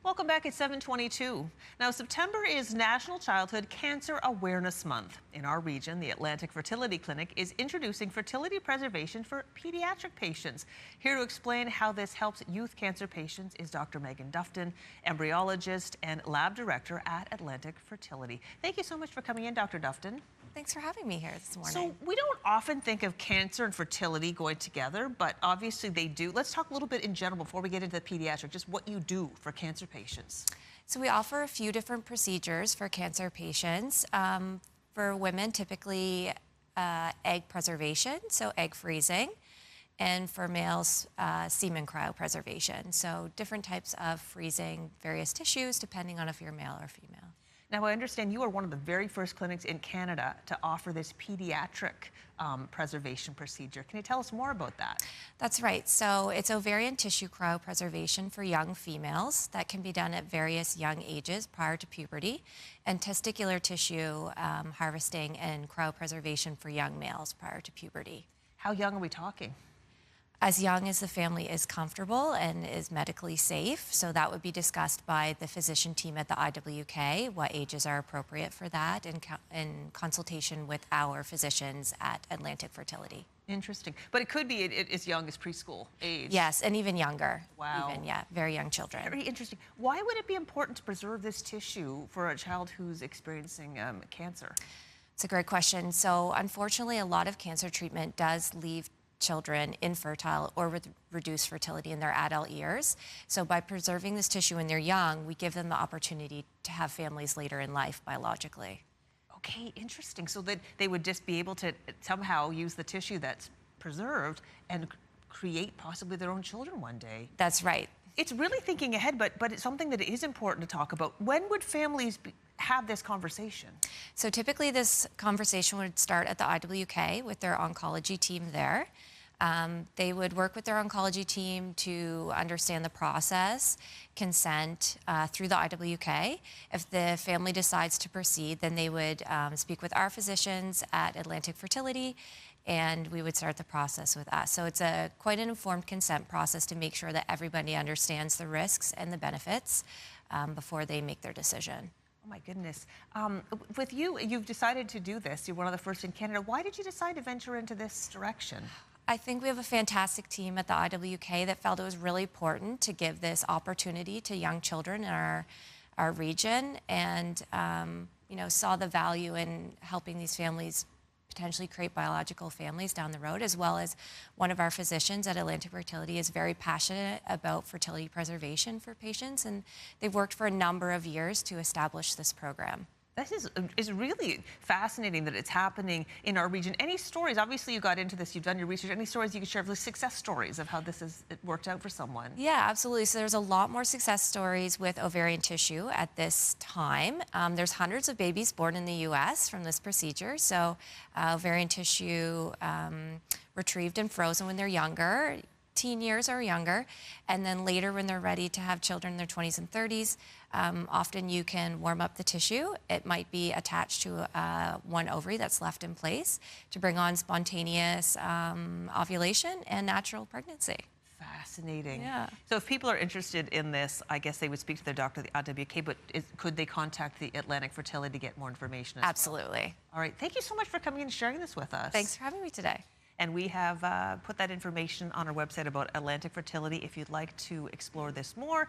Welcome back at 7:22. Now, September is National Childhood Cancer Awareness Month. In our region, the Atlantic Fertility Clinic is introducing fertility preservation for pediatric patients. Here to explain how this helps youth cancer patients is Dr. Megan Dufton, embryologist and lab director at Atlantic Fertility. Thank you so much for coming in, Dr. Dufton. Thanks for having me here this morning. So we don't often think of cancer and fertility going together, but obviously they do. Let's talk a little bit in general before we get into the pediatric, just what you do for cancer patients. So we offer a few different procedures for cancer patients. For women, typically egg preservation, so egg freezing, and for males, semen cryopreservation. So different types of freezing various tissues depending on if you're male or female. Now, I understand you are one of the very first clinics in Canada to offer this pediatric preservation procedure. Can you tell us more about that? That's right. So it's ovarian tissue cryopreservation for young females that can be done at various young ages prior to puberty, and testicular tissue harvesting and cryopreservation for young males prior to puberty. How young are we talking? As young as the family is comfortable and is medically safe. So that would be discussed by the physician team at the IWK, what ages are appropriate for that, in consultation with our physicians at Atlantic Fertility. Interesting. But it could be as young as preschool age. Yes, and even younger. Wow. Even, yeah, very young children. Very interesting. Why would it be important to preserve this tissue for a child who's experiencing cancer? It's a great question. So unfortunately, a lot of cancer treatment does leave children infertile or with reduced fertility in their adult years. So by preserving this tissue when they're young, we give them the opportunity to have families later in life biologically. Okay, interesting. So that they would just be able to somehow use the tissue that's preserved and create possibly their own children one day. That's right. It's really thinking ahead, but it's something that is important to talk about. When would families have this conversation? So typically this conversation would start at the IWK with their oncology team there. They would work with their oncology team to understand the process, consent through the IWK. If the family decides to proceed, then they would speak with our physicians at Atlantic Fertility, and we would start the process with us. So it's quite an informed consent process to make sure that everybody understands the risks and the benefits before they make their decision. Oh my goodness. With you, you've decided to do this. You're one of the first in Canada. Why did you decide to venture into this direction? I think we have a fantastic team at the IWK that felt it was really important to give this opportunity to young children in our region, and saw the value in helping these families potentially create biological families down the road, as well as one of our physicians at Atlantic Fertility is very passionate about fertility preservation for patients, and they've worked for a number of years to establish this program. This is really fascinating that it's happening in our region. Any stories? Obviously, you got into this, you've done your research. Any stories you can share of the success stories of how this has worked out for someone? Yeah, absolutely. So there's a lot more success stories with ovarian tissue at this time. There's hundreds of babies born in the U.S. from this procedure. So ovarian tissue retrieved and frozen when they're younger, teen years or younger, and then later when they're ready to have children in their 20s and 30s, often you can warm up the tissue. It might be attached to one ovary that's left in place to bring on spontaneous ovulation and natural pregnancy. Fascinating. Yeah. So if people are interested in this, I guess they would speak to their doctor at the IWK, but could they contact the Atlantic Fertility to get more information as Absolutely. well? All right. Thank you so much for coming and sharing this with us. Thanks for having me today. And we have put that information on our website about Atlantic Fertility if you'd like to explore this more.